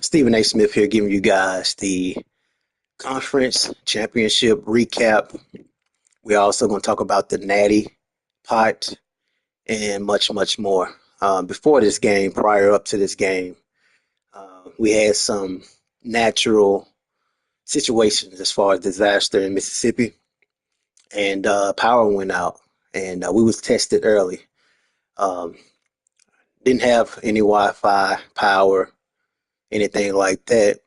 Stephen A. Smith here, giving you guys the conference championship recap. We're also going to talk about the Natty Pot and much, much more. Before this game, prior up to this game, we had some natural situations as far as disaster in Mississippi, and power went out, and we was tested early. Um, didn't have any Wi-Fi, power, anything like that.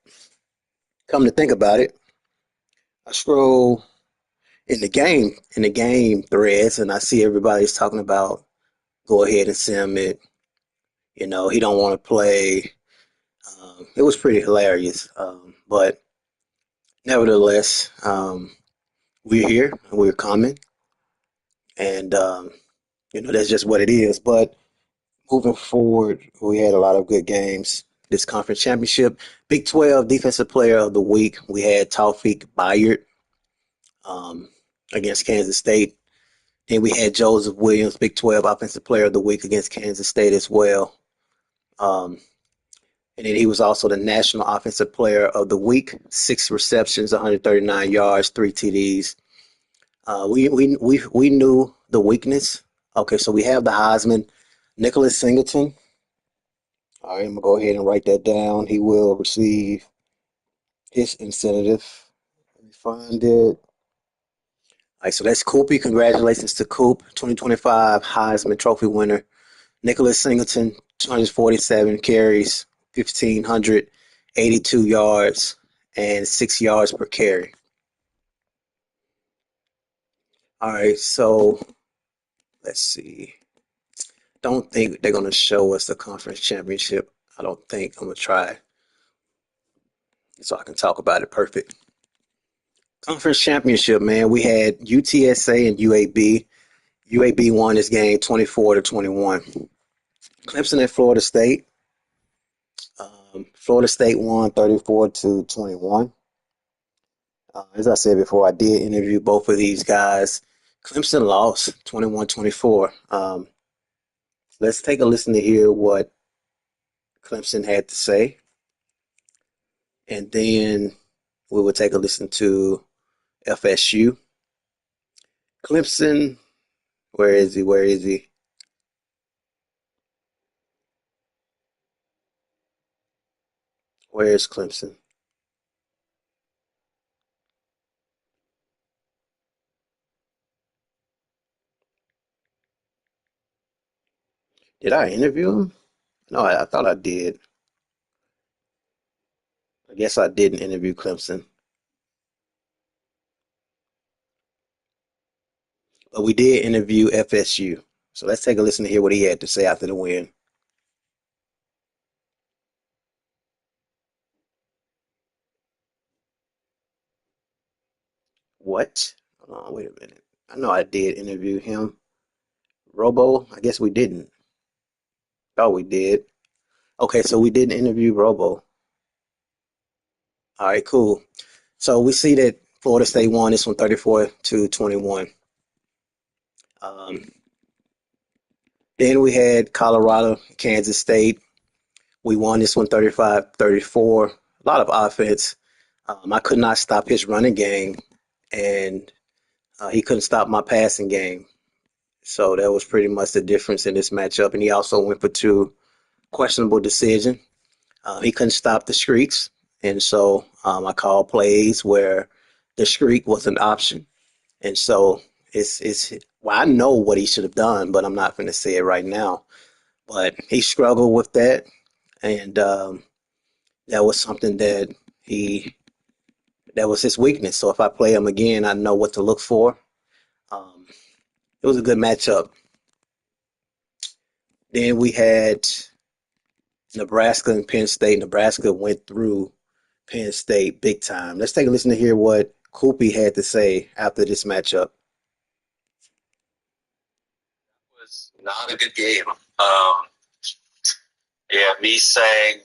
Come to think about it, I scroll in the game threads, and I see everybody's talking about go ahead and sim it. He don't want to play. It was pretty hilarious, but nevertheless, we're here and we're coming, and that's just what it is. But moving forward, we had a lot of good games. This conference championship, Big 12 Defensive Player of the Week, we had Taufik Bayard um, against Kansas State. Then we had Joseph Williams, Big 12 Offensive Player of the Week against Kansas State as well. Um, and then he was also the National Offensive Player of the Week, 6 receptions, 139 yards, 3 TDs. We knew the weakness. Okay, so we have the Heisman, Nicholas Singleton. All right, I'm gonna go ahead and write that down. He will receive his incentive. Let me find it. All right, so that's Koopy. Congratulations to Coop, 2025 Heisman Trophy winner. Nicholas Singleton, 247 carries, 1,582 yards, and 6 yards per carry. All right, so let's see. Don't think they're going to show us the conference championship. I don't think. I'm going to try so I can talk about it perfect. Conference championship, man. We had UTSA and UAB. UAB won this game 24-21. Clemson and Florida State. Florida State won 34-21. As I said before, I did interview both of these guys. Clemson lost 21-24. Let's take a listen to hear what Clemson had to say, and then we will take a listen to FSU. Clemson, where is he? Where is he? Where is Clemson? Did I interview him? No, I thought I did. I guess I didn't interview Clemson, but we did interview FSU. So let's take a listen to hear what he had to say after the win. What? Hold on, wait a minute. I know I did interview him. Robo? I guess we didn't. Oh, we did. Okay, so we didn't interview Robo. All right, cool. So we see that Florida State won this one 34-21. Um, then we had Colorado, Kansas State. We won this one 35-34. A lot of offense. I could not stop his running game, and he couldn't stop my passing game. So that was pretty much the difference in this matchup. And he also went for two questionable decisions. He couldn't stop the streaks, and so I called plays where the streak was an option. And so it's well, I know what he should have done, but I'm not going to say it right now. But he struggled with that, and that was something he that was his weakness. So if I play him again, I know what to look for. Um, it was a good matchup. Then we had Nebraska and Penn State. Nebraska went through Penn State big time. Let's take a listen to hear what Koopy had to say after this matchup. Was not a good game. Yeah, me saying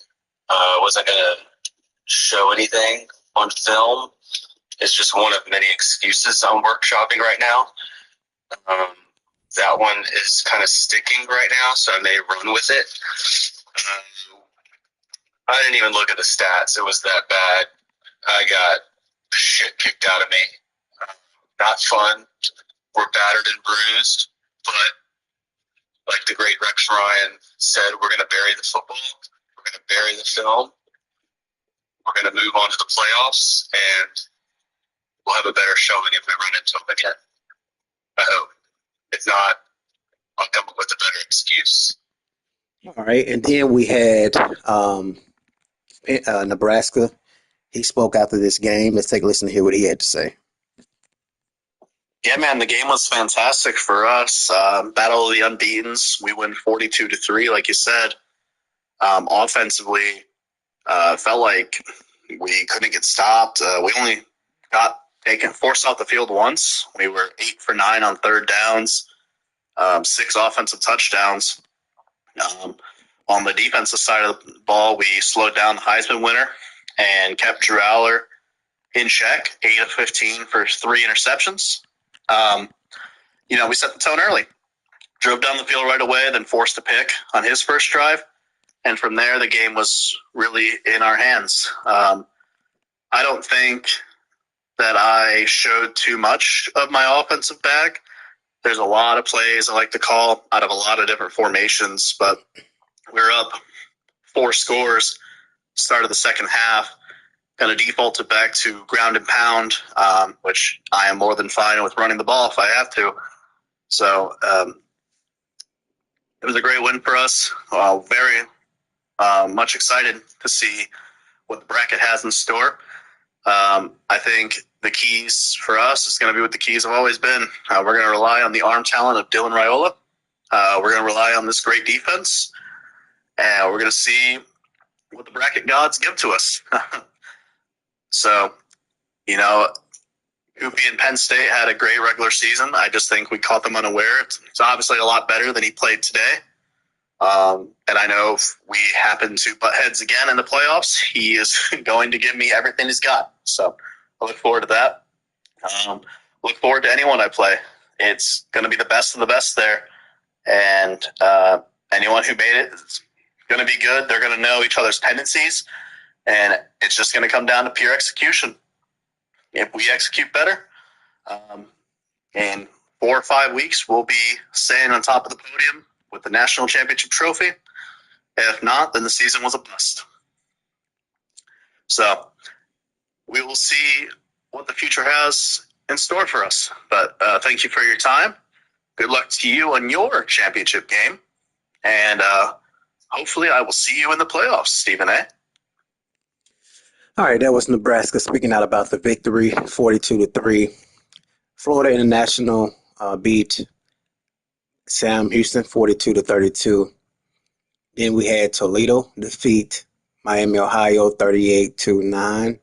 wasn't going to show anything on film is just one of many excuses I'm workshopping right now. Um, that one is kind of sticking right now, so I may run with it. I didn't even look at the stats. It was that bad. I got shit kicked out of me. Not fun. We're battered and bruised, but like the great Rex Ryan said, we're going to bury the football. We're going to bury the film. We're going to move on to the playoffs, and we'll have a better showing if we run into them again. I hope. If not, I'll come up with a better excuse. All right, and then we had Nebraska. He spoke after this game. Let's take a listen to hear what he had to say. Yeah, man, the game was fantastic for us. Battle of the Unbeatens. We win 42-3, like you said. Offensively, felt like we couldn't get stopped. We only got forced off the field once. We were 8 for 9 on third downs, 6 offensive touchdowns. On the defensive side of the ball, we slowed down the Heisman winner and kept Drew Aller in check, 8 of 15 for 3 interceptions. We set the tone early. Drove down the field right away, then forced a pick on his first drive. And from there, the game was really in our hands. I don't think that I showed too much of my offensive bag. There's a lot of plays I like to call out of a lot of different formations, but we're up 4 scores, start of the second half. Kind of defaulted back to ground and pound, which I am more than fine with running the ball if I have to. So it was a great win for us. Very much excited to see what the bracket has in store. I think the keys for us is going to be what the keys have always been. We're going to rely on the arm talent of Dylan Raiola. We're going to rely on this great defense. And we're going to see what the bracket gods give to us. So, Hoopy and Penn State had a great regular season. I just think we caught them unaware. It's obviously a lot better than he played today. And I know if we happen to butt heads again in the playoffs, he is going to give me everything he's got. So I look forward to that. Look forward to anyone I play. It's going to be the best of the best there. And anyone who made it is going to be good. They're going to know each other's tendencies. And it's just going to come down to pure execution. If we execute better, in 4 or 5 weeks, we'll be staying on top of the podium with the national championship trophy. If not, then the season was a bust. So we will see what the future has in store for us. But thank you for your time. Good luck to you on your championship game. And hopefully I will see you in the playoffs, Stephen A. All right, that was Nebraska speaking out about the victory, 42-3. Florida International beat Sam Houston 42-32. Then we had Toledo defeat Miami, Ohio 38-9.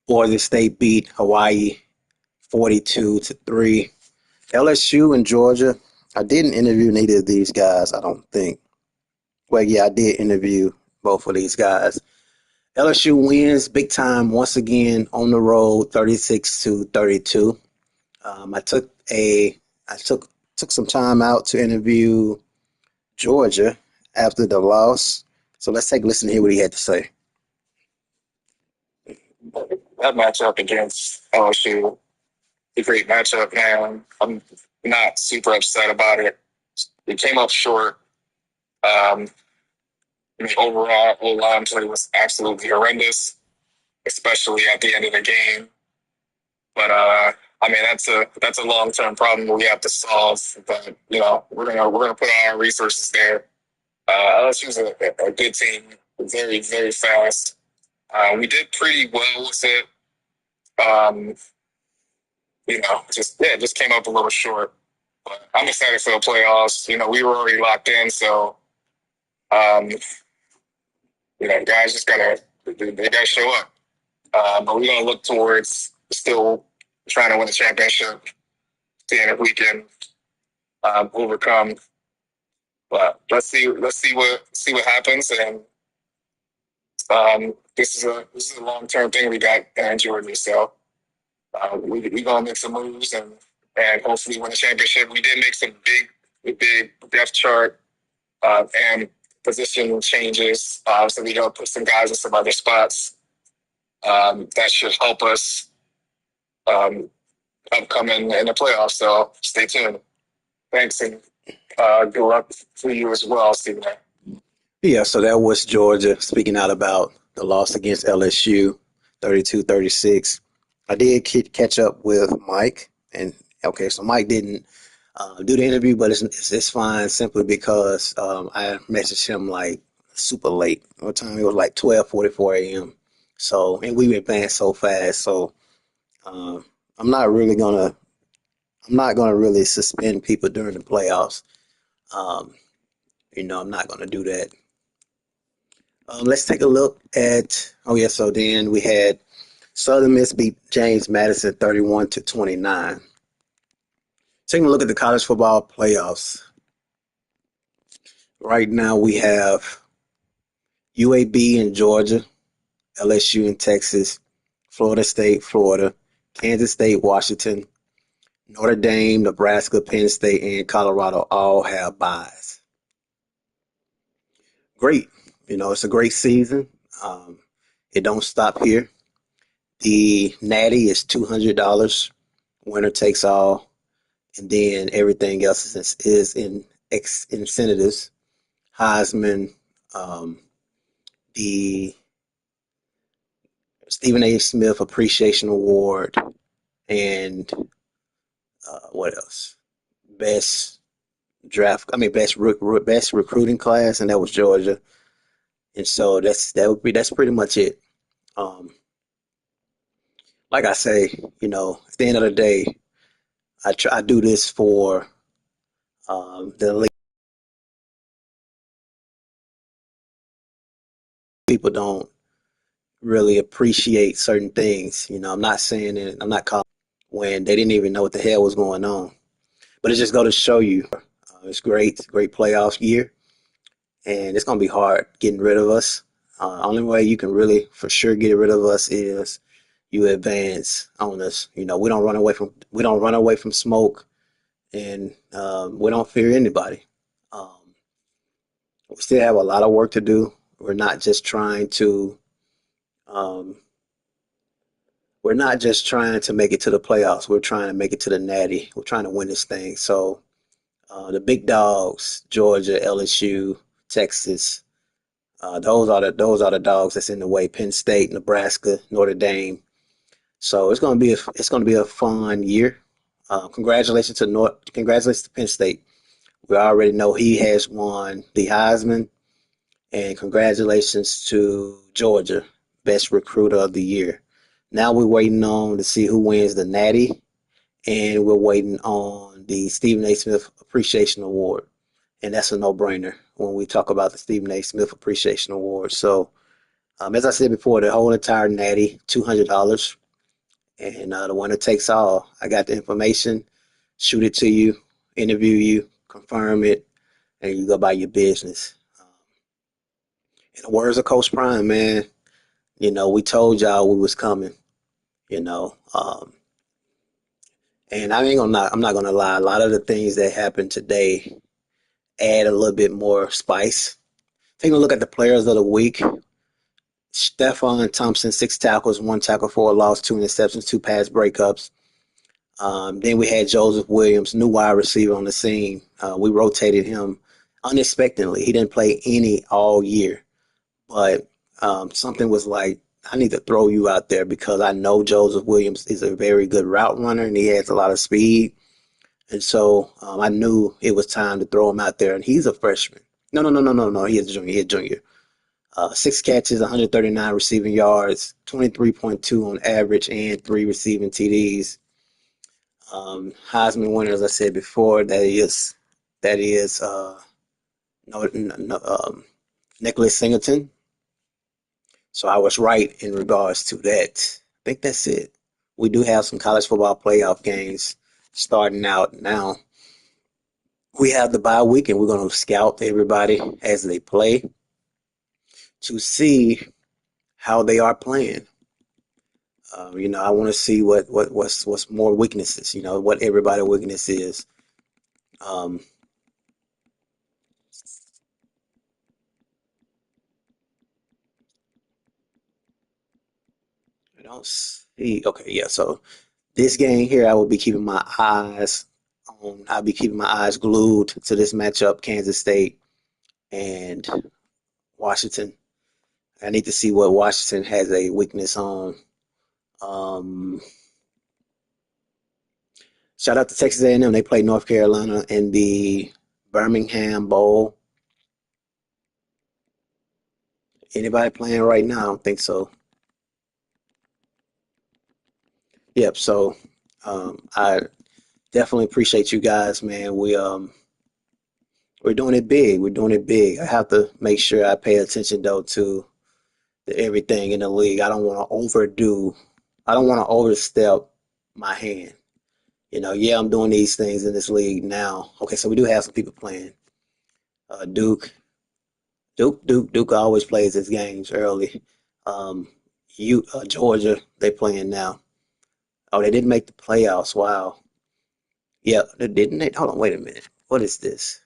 Boise State beat Hawaii 42-3. LSU and Georgia. I didn't interview neither of these guys, I don't think. Well, yeah, I did interview both of these guys. LSU wins big time once again on the road, 36-32. I took some time out to interview Georgia after the loss. So let's take a listen to hear what he had to say. That matchup against LSU, a great matchup, man. I'm not super upset about it. It came up short. Overall, O-line play was absolutely horrendous, especially at the end of the game. But that's a long term problem we have to solve. But we're gonna put our resources there. LSU's a good team, very very fast. We did pretty well with it. Um, just came up a little short. But I'm excited for the playoffs. We were already locked in, so um, guys they gotta show up. But we're gonna look towards still trying to win the championship, seeing if we can overcome. But let's see what happens. And this is a long term thing we got in Georgia. So we gonna make some moves and hopefully win the championship. We did make some big depth chart and position changes. So we don't put some guys in some other spots. That should help us um, upcoming in the playoffs. So stay tuned. Thanks, and good luck for you as well, Stephen. Yeah, so that was Georgia speaking out about the loss against LSU, 32-36. I did catch up with Mike, and okay, so Mike didn't do the interview, but it's fine simply because I messaged him like super late. What time? It was like 12:44 a.m. So, and we advanced so fast, so um, I'm not really gonna I'm not gonna really suspend people during the playoffs. Um, I'm not gonna do that. Let's take a look at. Oh yeah, so then we had Southern Miss beat James Madison 31-29. Taking a look at the college football playoffs. Right now we have UAB in Georgia, LSU in Texas, Florida State, Florida, Kansas State, Washington, Notre Dame, Nebraska, Penn State, and Colorado all have byes. Great. It's a great season. Um, it don't stop here. The Natty is $200. Winner takes all, and then everything else is in incentives. Heisman, um, the Stephen A. Smith Appreciation Award, and what else? Best draft. I mean, best recruiting class, and that was Georgia. And so that's pretty much it. Um, like I say, at the end of the day, I do this for the elite. People don't really appreciate certain things. I'm not saying it. I'm not calling when they didn't even know what the hell was going on. But it just go to show you, it's great. It's a great playoff year, and it's gonna be hard getting rid of us. Only way you can really for sure get rid of us is you advance on us. We don't run away from smoke, and we don't fear anybody. Um, we still have a lot of work to do. We're not just trying to um, we're not just trying to make it to the playoffs. We're trying to make it to the Natty. We're trying to win this thing. So the big dogs, Georgia, LSU, Texas, those are the dogs that's in the way. Penn State, Nebraska, Notre Dame. So it's gonna be a fun year. Congratulations to Penn State. We already know he has won the Heisman, and congratulations to Georgia, best recruiter of the year. Now we're waiting on to see who wins the Natty, and we're waiting on the Stephen A. Smith Appreciation Award, and that's a no-brainer when we talk about the Stephen A. Smith Appreciation Award. So, as I said before, the whole entire Natty, $200, and the winner takes all. I got the information, shoot it to you, interview you, confirm it, and you go about your business. In the words of Coach Prime, man, we told y'all we was coming. You know, um, and I'm not gonna lie. A lot of the things that happened today add a little bit more spice. Taking a look at the players of the week. Stephon Thompson, 6 tackles, 1 tackle for a loss, 2 interceptions, 2 pass breakups. Then we had Joseph Williams, new wide receiver on the scene. We rotated him unexpectedly. He didn't play any all year, but something was like, I need to throw you out there because I know Joseph Williams is a very good route runner and he has a lot of speed. And so I knew it was time to throw him out there. And he's a freshman. No, no, no, no, no, no. He is a junior. He's a junior. 6 catches, 139 receiving yards, 23.2 on average, and 3 receiving TDs. Heisman winner, as I said before, that is no, no, Nicholas Singleton. So I was right in regards to that. I think that's it. We do have some college football playoff games starting out now. We have the bye week, and we're going to scout everybody as they play to see how they are playing. I want to see what's more weaknesses. What everybody' weakness is. Um, I don't see. Okay, yeah. So this game here, I will be keeping my eyes on. I'll be keeping my eyes glued to this matchup, Kansas State and Washington. I need to see what Washington has a weakness on. Um, Shout out to Texas A&M. They played North Carolina in the Birmingham Bowl. Anybody playing right now? I don't think so. Yep. So I definitely appreciate you guys, man. We're doing it big. We're doing it big. I have to make sure I pay attention though to everything in the league. I don't want to overdo. I don't want to overstep my hand. Yeah, I'm doing these things in this league now. Okay, so we do have some people playing. Duke, Duke always plays his games early. Um, Georgia, they playing now. Oh, they didn't make the playoffs. Wow. Yeah, they didn't. They, hold on, wait a minute. What is this?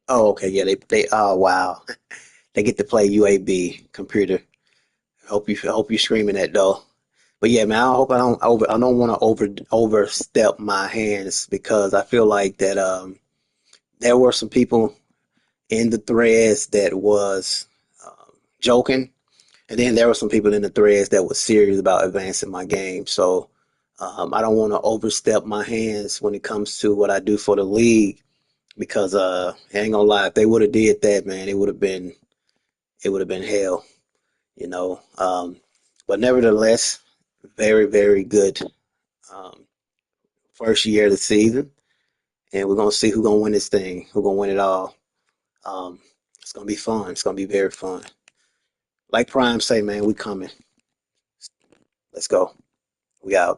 Oh, okay, yeah, they. Oh, wow. They get to play UAB computer. Hope you screaming that though. But yeah, man, I don't want to overstep my hands because I feel like that there were some people in the threads that was joking, and then there were some people in the threads that was serious about advancing my game. So I don't want to overstep my hands when it comes to what I do for the league because I ain't gonna lie, if they would have did that, man, it would have been hell, you know. But nevertheless, very very good um, first year of the season, and we're gonna see who's gonna win this thing, who's gonna win it all. Um, it's gonna be fun. It's gonna be very fun. Like Prime say, man, we coming. Let's go. We out.